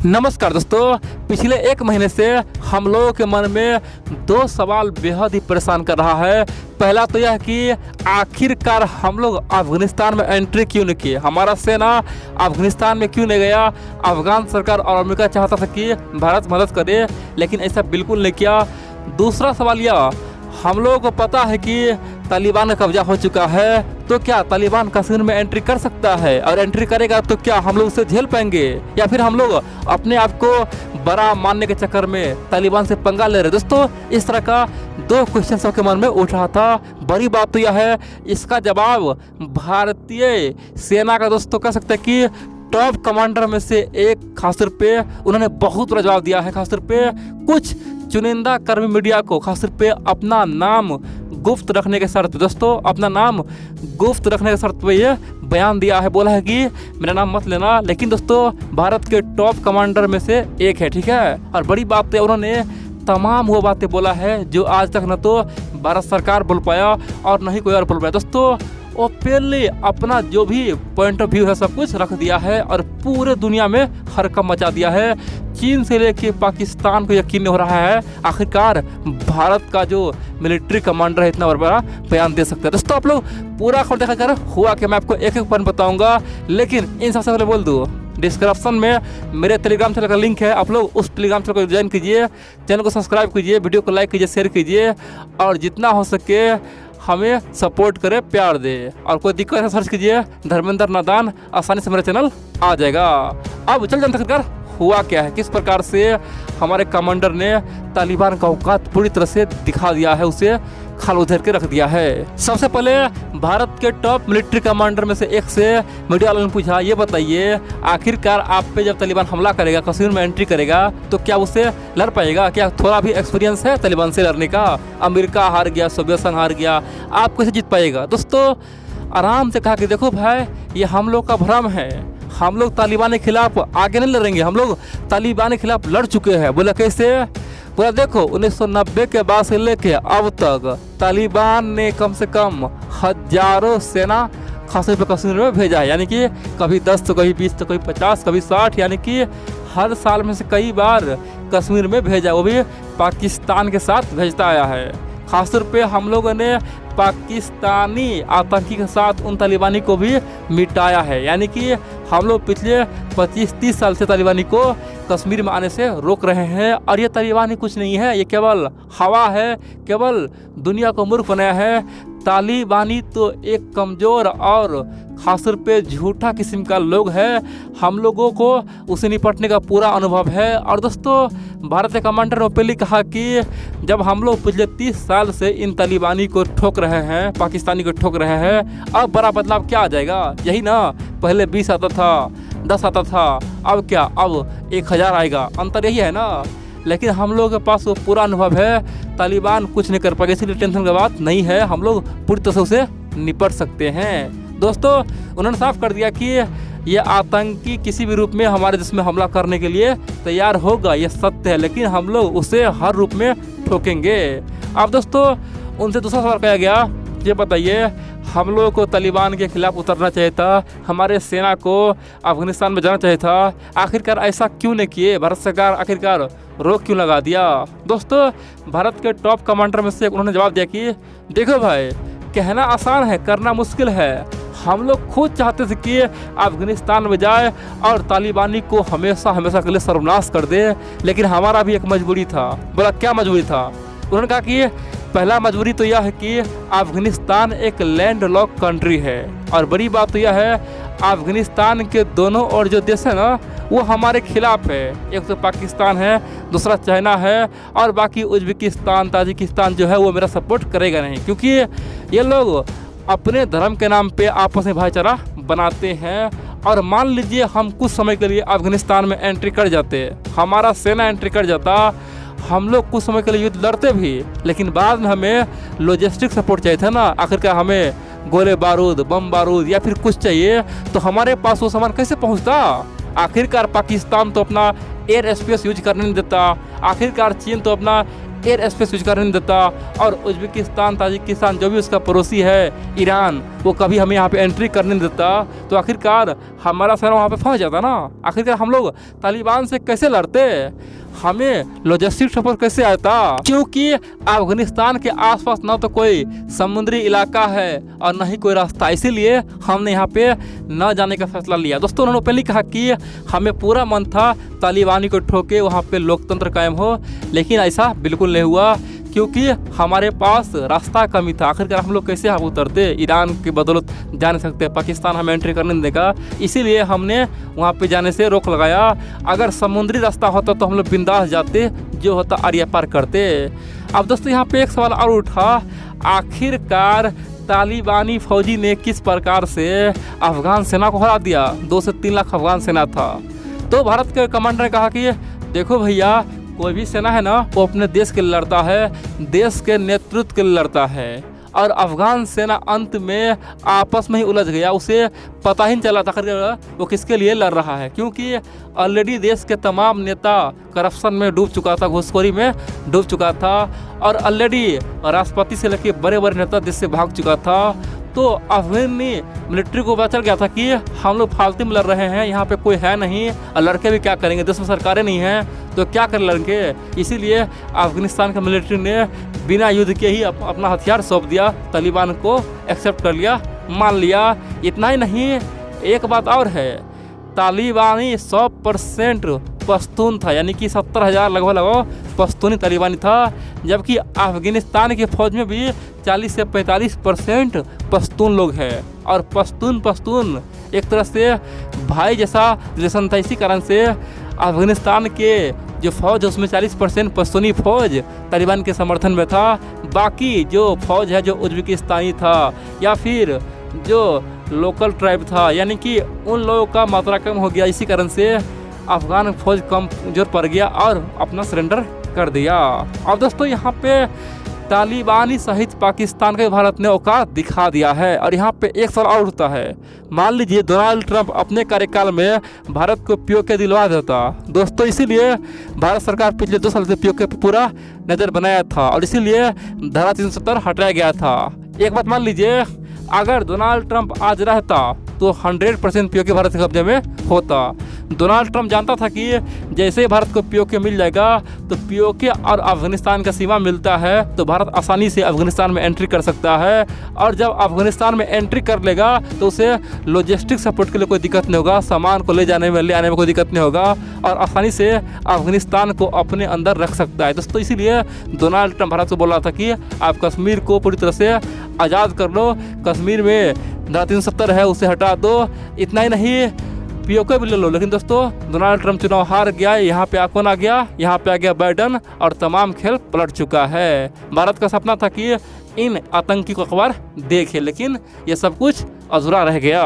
नमस्कार दोस्तों, पिछले एक महीने से हम लोगों के मन में दो सवाल बेहद ही परेशान कर रहा है। पहला तो यह कि आखिरकार हम लोग अफगानिस्तान में एंट्री क्यों नहीं किए, हमारा सेना अफगानिस्तान में क्यों नहीं गया। अफगान सरकार और अमेरिका चाहता था कि भारत मदद करे, लेकिन ऐसा बिल्कुल नहीं किया। दूसरा सवाल यह, हम लोगों को पता है कि तालिबान का कब्जा हो चुका है, तो क्या तालिबान कश्मीर में एंट्री कर सकता है, और एंट्री करेगा तो क्या हम लोग उसे झेल पाएंगे, या फिर हम लोग अपने आप को बड़ा मानने के चक्कर में तालिबान से पंगा ले रहे। दोस्तों, इस तरह का दो क्वेश्चन सबके मन में उठ रहा था। बड़ी बात तो यह है, इसका जवाब भारतीय सेना का दोस्तों कह सकते हैं कि टॉप कमांडर में से एक खासतौर पे उन्होंने बहुत बड़ा जवाब दिया है। खासतौर पे कुछ चुनिंदा कर्मी मीडिया को खासतौर पे अपना नाम गुप्त रखने के शर्त, दोस्तों अपना नाम गुप्त रखने के शर्त पे ये बयान दिया है। बोला है कि मेरा नाम मत लेना, लेकिन दोस्तों भारत के टॉप कमांडर में से एक है, ठीक है। और बड़ी बात है, उन्होंने तमाम वो बातें बोला है जो आज तक न तो भारत सरकार बोल पाया और न ही कोई और बोल पाया। दोस्तों ओपनली अपना जो भी पॉइंट ऑफ व्यू है सब कुछ रख दिया है और पूरे दुनिया में हड़कंप मचा दिया है। चीन से लेके पाकिस्तान को यकीन नहीं हो रहा है आखिरकार भारत का जो मिलिट्री कमांडर है इतना बड़ा बयान दे सकता है। दोस्तों आप लोग पूरा खोल देखा कर हुआ कि मैं आपको एक एक पॉइंट बताऊंगा, लेकिन इन सबसे पहले बोल दूँ, डिस्क्रिप्शन में मेरे टेलीग्राम चैनल का लिंक है, आप लोग उस टेलीग्राम चैनल को ज्वाइन कीजिए, चैनल को सब्सक्राइब कीजिए, वीडियो को लाइक कीजिए, शेयर कीजिए और जितना हो सके हमें सपोर्ट करे, प्यार दे। और कोई दिक्कत है सर्च कीजिए धर्मेंद्र नादान, आसानी से मेरा चैनल आ जाएगा। अब चल जानते सरकार हुआ क्या है, किस प्रकार से हमारे कमांडर ने तालिबान का औकात पूरी तरह से दिखा दिया है, उसे खाल उधेर के रख दिया है। सबसे पहले भारत के टॉप मिलिट्री कमांडर में से एक से मीडिया वालों ने पूछा, ये बताइए आखिरकार आप पे जब तालिबान हमला करेगा, कश्मीर में एंट्री करेगा, तो क्या उसे लड़ पाएगा, क्या थोड़ा भी एक्सपीरियंस है तालिबान से लड़ने का। अमेरिका हार गया, सोवियत संघ हार गया, आप कैसे जीत पाएगा। दोस्तों आराम से कहा कि देखो भाई, ये हम लोग का भ्रम है, हम लोग तालिबान के खिलाफ आगे नहीं लड़ेंगे, हम लोग तालिबान के खिलाफ लड़ चुके हैं। बोला कैसे, बोला देखो 1990 के बाद से लेके अब तक तालिबान ने कम से कम हजारों सेना खासतौर पर कश्मीर में भेजा है, यानी कि कभी 10 तो कभी 20 तो कभी 50 कभी 60, यानी कि हर साल में से कई बार कश्मीर में भेजा, वो भी पाकिस्तान के साथ भेजता आया है। खासतौर पे हम लोगों ने पाकिस्तानी आतंकी के साथ उन तालिबानी को भी मिटाया है, यानी कि हम लोग पिछले 25-30 साल से तालिबानी को कश्मीर में आने से रोक रहे हैं। और ये तालिबानी कुछ नहीं है, ये केवल हवा है, केवल दुनिया को मूर्ख बनाया है। तालिबानी तो एक कमज़ोर और खासतौर पे झूठा किस्म का लोग है, हम लोगों को उसे निपटने का पूरा अनुभव है। और दोस्तों भारत के कमांडर ने पहले कहा कि जब हम लोग पिछले 30 साल से इन तालिबानी को ठोक रहे हैं, पाकिस्तानी को ठोक रहे हैं, अब बड़ा बदलाव क्या आ जाएगा, यही ना, पहले 20 आता था, 10 आता था, अब क्या, अब 1000 आएगा, अंतर यही है ना। लेकिन हम लोगों के पास वो पूरा अनुभव है, तालिबान कुछ नहीं कर पाएगा, इसलिए टेंशन की बात नहीं है, हम लोग पूरी तरह से उसे निपट सकते हैं। दोस्तों उन्होंने साफ कर दिया कि ये आतंकी किसी भी रूप में हमारे देश में हमला करने के लिए तैयार होगा, ये सत्य है, लेकिन हम लोग उसे हर रूप में ठोकेंगे। अब दोस्तों उनसे दूसरा सवाल किया गया, ये बताइए हम लोगों को तालिबान के खिलाफ उतरना चाहिए था, हमारे सेना को अफगानिस्तान में जाना चाहिए था, आखिरकार ऐसा क्यों नहीं किए, भारत सरकार आखिरकार रोक क्यों लगा दिया। दोस्तों भारत के टॉप कमांडर में से उन्होंने जवाब दिया कि देखो भाई, कहना आसान है, करना मुश्किल है। हम लोग खुद चाहते थे कि अफगानिस्तान में जाए और तालिबानी को हमेशा हमेशा के लिए सर्वनाश कर दे, लेकिन हमारा भी एक मजबूरी था। बोला क्या मजबूरी था, उन्होंने कहा कि पहला मजबूरी तो यह है कि अफगानिस्तान एक लैंड लॉक कंट्री है, और बड़ी बात तो यह है अफगानिस्तान के दोनों और जो देश है ना वो हमारे खिलाफ है। एक तो पाकिस्तान है, दूसरा चाइना है, और बाकी उज्बेकिस्तान, ताजिकिस्तान जो है वो मेरा सपोर्ट करेगा नहीं, क्योंकि ये लोग अपने धर्म के नाम पे आपस में भाईचारा बनाते हैं। और मान लीजिए हम कुछ समय के लिए अफगानिस्तान में एंट्री कर जाते, हमारा सेना एंट्री कर जाता, हम लोग कुछ समय के लिए युद्ध लड़ते भी, लेकिन बाद में हमें लॉजिस्टिक सपोर्ट चाहिए था ना, आखिरकार हमें गोले बारूद, बम बारूद या फिर कुछ चाहिए, तो हमारे पास वो सामान कैसे पहुंचता। आखिरकार पाकिस्तान तो अपना एयर स्पेस यूज करने नहीं देता, आखिरकार चीन तो अपना एयर स्पेस यूज करने नहीं देता, और उज्बेकिस्तान, ताजिकिस्तान जो भी उसका पड़ोसी है ईरान, वो कभी हमें यहाँ पे एंट्री करने नहीं देता। तो आखिरकार हमारा सेना वहाँ पे फंस जाता ना। आखिरकार हम लोग तालिबान से कैसे लड़ते, हमें लॉजिस्टिक सपोर्ट कैसे आता, क्योंकि अफगानिस्तान के आसपास ना तो कोई समुद्री इलाका है और ना ही कोई रास्ता, इसीलिए हमने यहाँ पे न जाने का फैसला लिया। दोस्तों उन्होंने पहले कहा कि हमें पूरा मन था तालिबानी को ठोके वहाँ पे लोकतंत्र कायम हो, लेकिन ऐसा बिल्कुल नहीं हुआ क्योंकि हमारे पास रास्ता कमी था। आखिरकार हम लोग कैसे हम उतरते, ईरान की बदौलत जा नहीं सकते, पाकिस्तान हमें एंट्री करने नहीं देगा, इसीलिए हमने वहाँ पे जाने से रोक लगाया। अगर समुद्री रास्ता होता तो हम लोग बिंदास जाते, जो होता आरिया पार करते। अब दोस्तों यहाँ पे एक सवाल और उठा, आखिरकार तालिबानी फौजी ने किस प्रकार से अफगान सेना को हरा दिया। 2 से 3 लाख अफगान सेना था। तो भारत के कमांडर ने कहा कि देखो भैया, कोई भी सेना है ना वो अपने देश के लिए लड़ता है, देश के नेतृत्व के लिए लड़ता है। और अफगान सेना अंत में आपस में ही उलझ गया, उसे पता ही नहीं चला था वो किसके लिए लड़ रहा है, क्योंकि ऑलरेडी देश के तमाम नेता करप्शन में डूब चुका था, घूसखोरी में डूब चुका था, और ऑलरेडी राष्ट्रपति से लेकर बड़े बड़े नेता देश से भाग चुका था। तो अफगानी मिलिट्री को पता चल गया था कि हम लोग फालतू में लड़ रहे हैं, यहाँ पे कोई है नहीं, और लड़के भी क्या करेंगे, देश में सरकारें नहीं हैं तो क्या कर लड़के। इसीलिए अफगानिस्तान के मिलिट्री ने बिना युद्ध के ही अपना हथियार सौंप दिया, तालिबान को एक्सेप्ट कर लिया, मान लिया। इतना ही नहीं, एक बात और है, तालिबानी 100% पश्तून था, यानी कि 70,000 लगभग पश्तूनी तालिबानी था, जबकि अफगानिस्तान की फौज में भी 40 से 45% पश्तून लोग हैं। और पश्तून एक तरह से भाई जैसा रिलेशन था। इसी कारण से अफगानिस्तान के जो फौज है उसमें 40% पश्तूनी फौज तालिबान के समर्थन में था, बाकी जो फौज है जो उज्बेकिस्तानी था या फिर जो लोकल ट्राइब था, यानी कि उन लोगों का मात्रा कम हो गया। इसी कारण से अफगान फौज कमजोर पड़ गया और अपना सरेंडर कर दिया। अब दोस्तों यहाँ पे तालिबानी सहित पाकिस्तान के भारत ने औकात दिखा दिया है। और यहाँ पे एक सवाल और उठता है, मान लीजिए डोनाल्ड ट्रंप अपने कार्यकाल में भारत को पीओके दिलवा देता। दोस्तों इसीलिए भारत सरकार पिछले 2 साल से पीओके पर पूरा नज़र बनाया था और इसीलिए धारा 370 हटाया गया था। एक बात मान लीजिए, अगर डोनाल्ड ट्रंप आज रहता तो 100% पीओके भारत के कब्जे में होता। डोनाल्ड ट्रंप जानता था कि जैसे ही भारत को पीओके मिल जाएगा तो पीओके और अफगानिस्तान का सीमा मिलता है तो भारत आसानी से अफगानिस्तान में एंट्री कर सकता है, और जब अफगानिस्तान में एंट्री कर लेगा तो उसे लॉजिस्टिक सपोर्ट के लिए कोई दिक्कत नहीं होगा, सामान को ले जाने में ले आने में कोई दिक्कत नहीं होगा, और आसानी से अफगानिस्तान को अपने अंदर रख सकता है। दोस्तों इसीलिए डोनाल्ड ट्रंप भारत से बोल रहा था कि आप कश्मीर को पूरी तरह से आज़ाद कर लो, कश्मीर में धारा 370 है उसे हटा दो। इतना ही नहीं, पीओके भी ले लो। लेकिन दोस्तों डोनाल्ड ट्रंप चुनाव हार गया, यहाँ पे कौन आ गया, यहाँ पे आ गया बाइडन, और तमाम खेल पलट चुका है। भारत का सपना था कि इन आतंकी को अखबार देखे, लेकिन ये सब कुछ अधूरा रह गया।